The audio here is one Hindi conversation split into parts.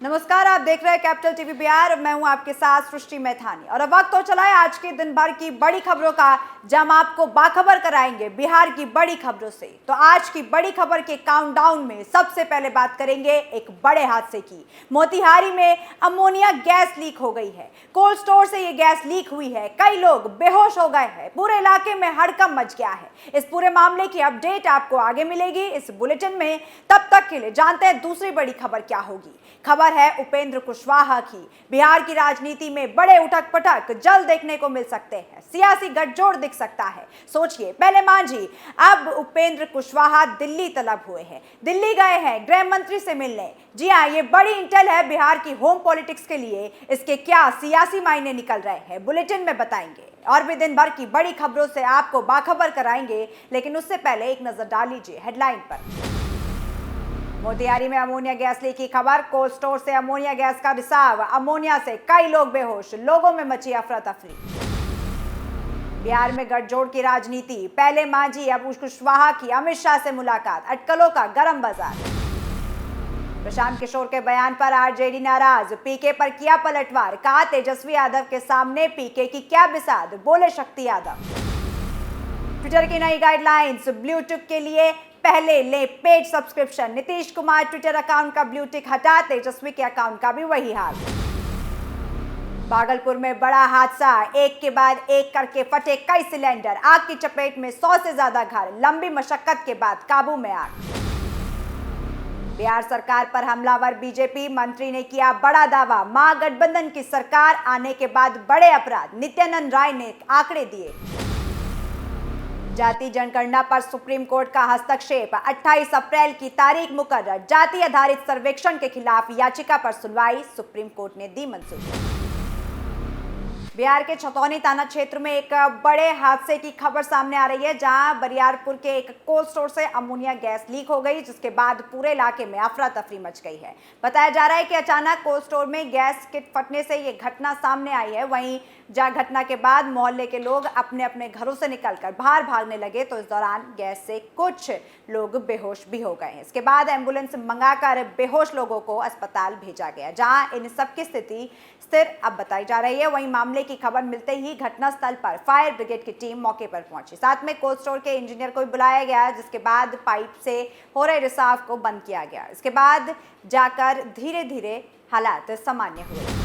नमस्कार, आप देख रहे हैं कैपिटल टीवी बिहार। मैं हूं आपके साथ सृष्टि मैथानी और अब वक्त हो चला है आज के दिन भर की बड़ी खबरों का, जहां हम आपको बाखबर कराएंगे बिहार की बड़ी खबरों से। तो आज की बड़ी खबर के काउंटडाउन में सबसे पहले बात करेंगे एक बड़े हादसे की। मोतिहारी में अमोनिया गैस लीक हो गई है। कोल्ड स्टोर से ये गैस लीक हुई है, कई लोग बेहोश हो गए हैं, पूरे इलाके में हड़कंप मच गया है। इस पूरे मामले की अपडेट आपको आगे मिलेगी इस बुलेटिन में। तब तक के लिए जानते हैं दूसरी बड़ी खबर क्या होगी। खबर है उपेंद्र कुशवाहा की। बिहार की राजनीति में बड़े उठक पटक जल्द देखने को मिल सकते हैं, सियासी गठजोड़ दिख सकता है। सोचिए, पहले मांझी, अब उपेंद्र कुशवाहा दिल्ली तलब हुए हैं, दिल्ली गए हैं गृह मंत्री से मिलने। जी हाँ, ये बड़ी इंटेल है बिहार की होम पॉलिटिक्स के लिए। इसके क्या सियासी मायने निकल रहे हैं, बुलेटिन में बताएंगे। और भी दिन भर की बड़ी खबरों से आपको बाखबर कराएंगे, लेकिन उससे पहले एक नजर डाल लीजिए हेडलाइन पर। मोतिहारी में अमोनिया गैस लीक की खबर। कोल्ड स्टोर से अमोनिया गैस का रिसाव, अमोनिया से कई लोग बेहोश, लोगों में मची अफरा तफरी। बिहार में गठजोड़ की राजनीति, पहले मांझी अब कुशवाहा की अमित शाह से मुलाकात, अटकलों का गरम बाजार। प्रशांत किशोर के बयान पर आरजेडी नाराज, पीके पर किया पलटवार, कहा तेजस्वी यादव के सामने पीके की क्या बिसात, बोले शक्ति यादव। ट्विटर की नई गाइडलाइंस, ब्लू टिक के लिए पहले ले paid subscription, Nitish Kumar Twitter account का ब्लू टिक हटा, तेजस्वी के अकाउंट का भी वही हाल। भागलपुर में बड़ा हादसा, एक के बाद एक करके फटे कई सिलेंडर, आग की चपेट में 100 से ज्यादा घर, लंबी मशक्कत के बाद काबू में आग। बिहार सरकार पर हमलावर बीजेपी, मंत्री ने किया बड़ा दावा, महागठबंधन की सरकार आने के बाद बड़े अपराध, नित्यानंद राय ने आंकड़े दिए। जाति जनगणना पर सुप्रीम कोर्ट का हस्तक्षेप, 28 अप्रैल की तारीख मुकर्रर, जाति आधारित सर्वेक्षण के खिलाफ याचिका पर सुनवाई, सुप्रीम कोर्ट ने दी मंजूरी। बिहार के छतौनी थाना क्षेत्र में एक बड़े हादसे की खबर सामने आ रही है, जहां बरियारपुर के एक कोल्ड स्टोर से अमोनिया गैस लीक हो गई, जिसके बाद पूरे इलाके में अफरा तफरी मच गई है। बताया जा रहा है कि अचानक कोल्ड स्टोर में गैस के फटने से ये घटना सामने आई है। वहीं जहां घटना के बाद मोहल्ले के लोग अपने अपने घरों से निकलकर बाहर भागने लगे, तो इस दौरान गैस से कुछ लोग बेहोश भी हो गए हैं। इसके बाद एम्बुलेंस मंगाकर बेहोश लोगों को अस्पताल भेजा गया, जहां इन सबकी स्थिति स्थिर अब बताई जा रही है। वहीं मामले की खबर मिलते ही घटनास्थल पर फायर ब्रिगेड की टीम मौके पर पहुंची, साथ में कोल्ड स्टोर के इंजीनियर को भी बुलाया गया, जिसके बाद पाइप से हो रहे रिसाव को बंद किया गया। इसके बाद जाकर धीरे धीरे हालात सामान्य हुए।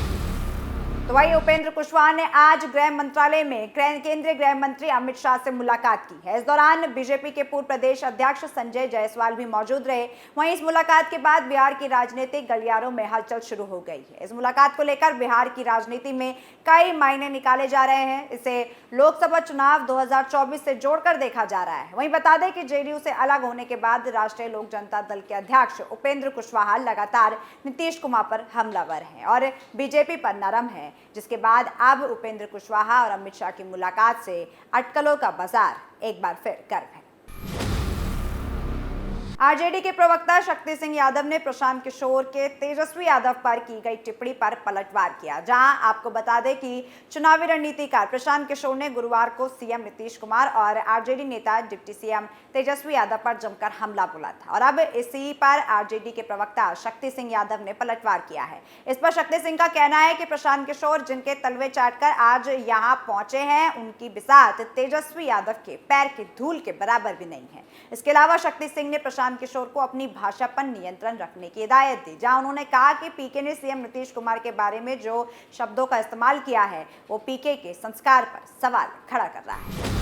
तो वही उपेंद्र कुशवाहा ने आज गृह मंत्रालय में केंद्रीय गृह मंत्री अमित शाह से मुलाकात की है। इस दौरान बीजेपी के पूर्व प्रदेश अध्यक्ष संजय जायसवाल भी मौजूद रहे। वहीं इस मुलाकात के बाद बिहार की राजनीतिक गलियारों में हलचल शुरू हो गई है। इस मुलाकात को लेकर बिहार की राजनीति में कई मायने निकाले जा रहे हैं। इसे लोकसभा चुनाव 2024 से जोड़कर देखा जा रहा है। वहीं बता दें कि जेडीयू से अलग होने के बाद राष्ट्रीय लोक जनता दल के अध्यक्ष उपेंद्र कुशवाहा लगातार नीतीश कुमार पर हमलावर हैं और बीजेपी पर नरम है, जिसके बाद अब उपेंद्र कुशवाहा और अमित शाह की मुलाकात से अटकलों का बाजार एक बार फिर गर्म है। आरजेडी के प्रवक्ता शक्ति सिंह यादव ने प्रशांत किशोर के तेजस्वी यादव पर की गई टिप्पणी पर पलटवार किया, जहां आपको बता दें कि चुनावी रणनीतिकार प्रशांत किशोर ने गुरुवार को सीएम नीतीश कुमार और आरजेडी नेता डिप्टी सीएम तेजस्वी यादव पर जमकर हमला बोला था, और अब इसी पर आरजेडी के प्रवक्ता शक्ति सिंह यादव ने पलटवार किया है। इस पर शक्ति सिंह का कहना है कि प्रशांत किशोर जिनके तलवे चाटकर आज यहाँ पहुंचे हैं, उनकी बिसात तेजस्वी यादव के पैर की धूल के बराबर भी नहीं है। इसके अलावा शक्ति सिंह ने प्रशांत किशोर को अपनी भाषा पर नियंत्रण रखने की हिदायत दी, जहां उन्होंने कहा कि पीके ने सीएम नीतीश कुमार के बारे में जो शब्दों का इस्तेमाल किया है, वो पीके के संस्कार पर सवाल खड़ा कर रहा है।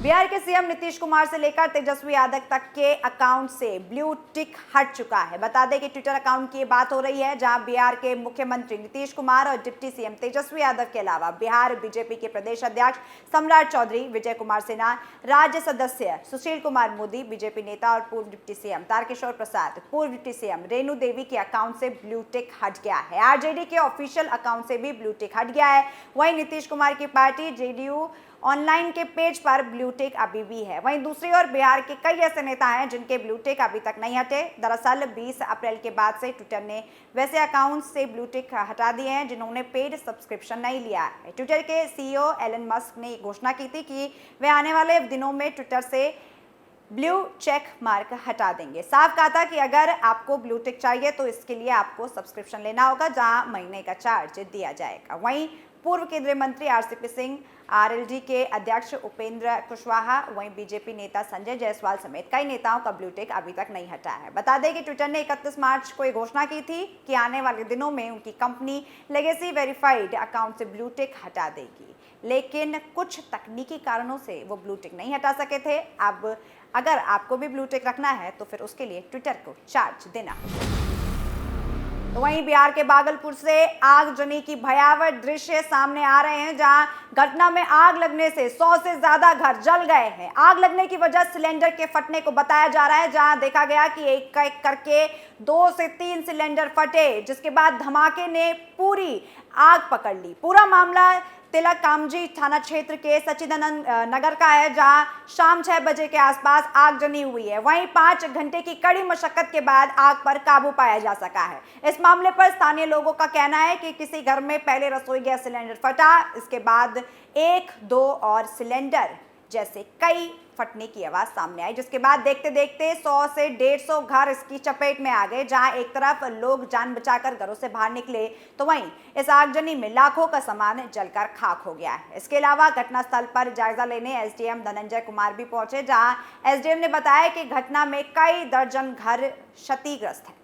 बिहार के सीएम नीतीश कुमार से लेकर तेजस्वी यादव तक के अकाउंट से ब्लू टिक हट चुका है। बता दें कि ट्विटर अकाउंट की बात हो रही है, जहां बिहार के मुख्यमंत्री नीतीश कुमार और डिप्टी सीएम तेजस्वी यादव के अलावा बिहार बीजेपी के प्रदेश अध्यक्ष सम्राट चौधरी, विजय कुमार सिन्हा, राज्य सदस्य सुशील कुमार मोदी, बीजेपी नेता और पूर्व डिप्टी सीएम तारकिशोर प्रसाद, पूर्व डिप्टी सीएम रेणु देवी के अकाउंट से ब्लू टिक हट गया है। आरजेडी के ऑफिशियल अकाउंट से भी ब्लू टिक हट गया है। वहीं नीतीश कुमार की पार्टी जेडीयू ऑनलाइन के पेज पर ब्लू टिक अभी भी है। वहीं दूसरी ओर बिहार के कई ऐसे नेता हैं जिनके ब्लू टिक अभी तक नहीं हटे। दरअसल 20 अप्रैल के बाद से ट्विटर ने वैसे अकाउंट से ब्लू टिक हटा दिए हैं जिन्होंने पेड सब्सक्रिप्शन नहीं लिया है। ट्विटर के सीईओ एलन मस्क ने घोषणा की थी कि वे आने वाले दिनों में ट्विटर से ब्लू चेक मार्क हटा देंगे। साफ कहा था कि अगर आपको ब्लू टिक चाहिए तो इसके लिए आपको सब्सक्रिप्शन लेना होगा, जहां महीने का चार्ज दिया जाएगा। वहीं पूर्व केंद्रीय मंत्री आरसीपी सिंह, आरएलडी के अध्यक्ष उपेंद्र कुशवाहा, वहीं बीजेपी नेता संजय जायसवाल समेत कई नेताओं का ब्लू टिक अभी तक नहीं हटा है। बता दें कि ट्विटर ने 31 मार्च को ये घोषणा की थी कि आने वाले दिनों में उनकी कंपनी लेगेसी वेरीफाइड अकाउंट से ब्लू टिक हटा देगी, लेकिन कुछ तकनीकी कारणों से वो ब्लू टिक नहीं हटा सके थे। अब अगर आपको भी ब्लू टिक रखना है तो फिर उसके लिए ट्विटर को चार्ज देना होगा। तो वहीं बिहार के भागलपुर से आगजनी की भयावह दृश्य सामने आ रहे हैं, जहां घटना में आग लगने से 100 से ज्यादा घर जल गए हैं। आग लगने की वजह सिलेंडर के फटने को बताया जा रहा है, जहां देखा गया कि एक एक करके 2 से 3 सिलेंडर फटे, जिसके बाद धमाके ने पूरी आग पकड़ ली। पूरा मामला तिलक कामजी थाना क्षेत्र के सच्चिदानंद नगर का है, जहां शाम 6 बजे के आसपास आगजनी हुई है। वहीं 5 घंटे की कड़ी मशक्कत के बाद आग पर काबू पाया जा सका है। इस मामले पर स्थानीय लोगों का कहना है कि किसी घर में पहले रसोई गैस सिलेंडर फटा, इसके बाद 1, 2 और सिलेंडर जैसे कई फटने की आवाज सामने आई, जिसके बाद देखते देखते 100 से 150 घर इसकी चपेट में आ गए। जहां एक तरफ लोग जान बचाकर घरों से बाहर निकले, तो वहीं इस आगजनी में लाखों का सामान जलकर खाक हो गया है। इसके अलावा घटनास्थल पर जायजा लेने एसडीएम धनंजय कुमार भी पहुंचे, जहां एसडीएम ने बताया कि घटना में कई दर्जन घर क्षतिग्रस्त हैं।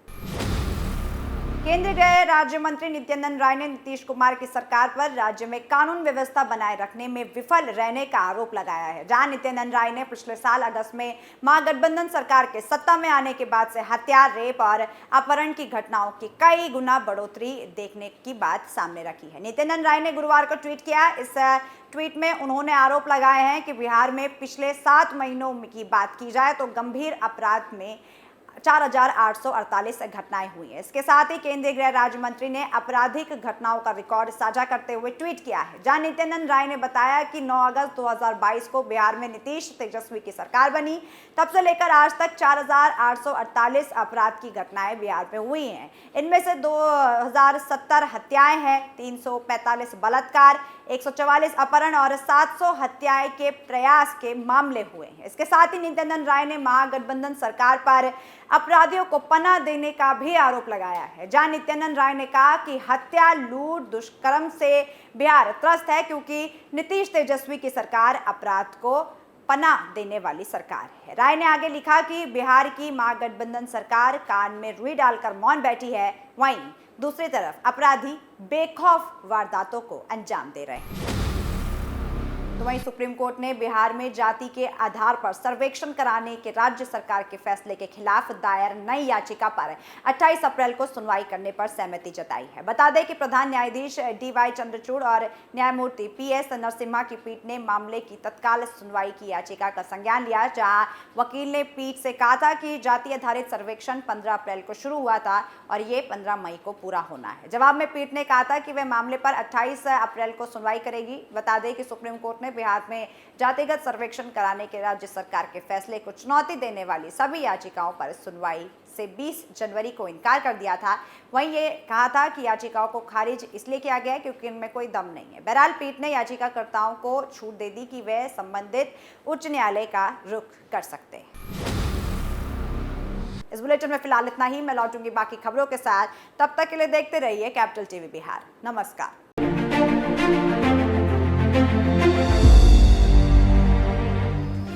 केंद्रीय गृह राज्य मंत्री नित्यानंद राय ने नीतीश कुमार की सरकार पर राज्य में कानून व्यवस्था बनाए रखने में विफल रहने का आरोप लगाया है। जहां नित्यानंद राय ने पिछले साल अगस्त में महागठबंधन सरकार के सत्ता में आने के बाद से हत्या, रेप और अपहरण की घटनाओं की कई गुना बढ़ोतरी देखने की बात सामने रखी है। नित्यानंद राय ने गुरुवार को ट्वीट किया। इस ट्वीट में उन्होंने आरोप लगाए हैं कि बिहार में पिछले 7 महीनों की बात की जाए तो गंभीर अपराध में 4848 घटनाएं हुई हैं। इसके साथ ही केंद्रीय गृह राज्य मंत्री ने आपराधिक घटनाओं का रिकॉर्ड साझा करते हुए ट्वीट किया है, जहां नित्यानंद राय ने बताया कि 9 अगस्त 2022 को बिहार में नीतीश तेजस्वी की सरकार बनी। तब से लेकर आज तक 4848 अपराध की घटनाएं बिहार में हुई हैं। इनमें से 2070 हत्याएं हैं, 345 बलात्कार, 144 अपहरण और 700 हत्याएं के प्रयास के मामले हुए हैं। इसके साथ ही नित्यानंद राय ने महागठबंधन सरकार पर अपराधियों को पनाह देने का भी आरोप लगाया है, जहां नित्यानंद राय ने कहा कि हत्या, लूट, दुष्कर्म से बिहार त्रस्त है, क्योंकि नीतीश तेजस्वी की सरकार अपराध को पनाह देने वाली सरकार है। राय ने आगे लिखा कि बिहार की महागठबंधन सरकार कान में रुई डालकर मौन बैठी है, वहीं दूसरी तरफ अपराधी बेखौफ वारदातों को अंजाम दे रहे हैं। तो वहीं सुप्रीम कोर्ट ने बिहार में जाति के आधार पर सर्वेक्षण कराने के राज्य सरकार के फैसले के खिलाफ दायर नई याचिका पर 28 अप्रैल को सुनवाई करने पर सहमति जताई है। बता दें कि प्रधान न्यायाधीश डीवाई चंद्रचूड़ और न्यायमूर्ति पीएस नरसिम्हा की पीठ ने मामले की तत्काल सुनवाई की याचिका का संज्ञान लिया, जहां वकील ने पीठ से कहा था कि जाति आधारित सर्वेक्षण 15 अप्रैल को शुरू हुआ था और ये 15 मई को पूरा होना है। जवाब में पीठ ने कहा था कि वह मामले पर 28 अप्रैल को सुनवाई करेगी। बता दें कि सुप्रीम कोर्ट ने बिहार में जातिगत सर्वेक्षण कराने के राज्य सरकार के फैसले को चुनौती देने वाली सभी याचिकाओं पर सुनवाई से 20 जनवरी को इनकार कर दिया था। वहीं ये कहा था कि याचिकाओं को खारिज इसलिए किया गया क्योंकि इनमें कोई दम नहीं है। बहरहाल पीठ ने याचिकाकर्ताओं को छूट दे दी कि वे संबंधित उच्च न्यायालय का रुख कर सकते हैं। इस बुलेटिन में फिलहाल इतना ही। मैं लौटूंगी बाकी खबरों के साथ, तब तक के लिए देखते रहिए कैपिटल टीवी बिहार। नमस्कार।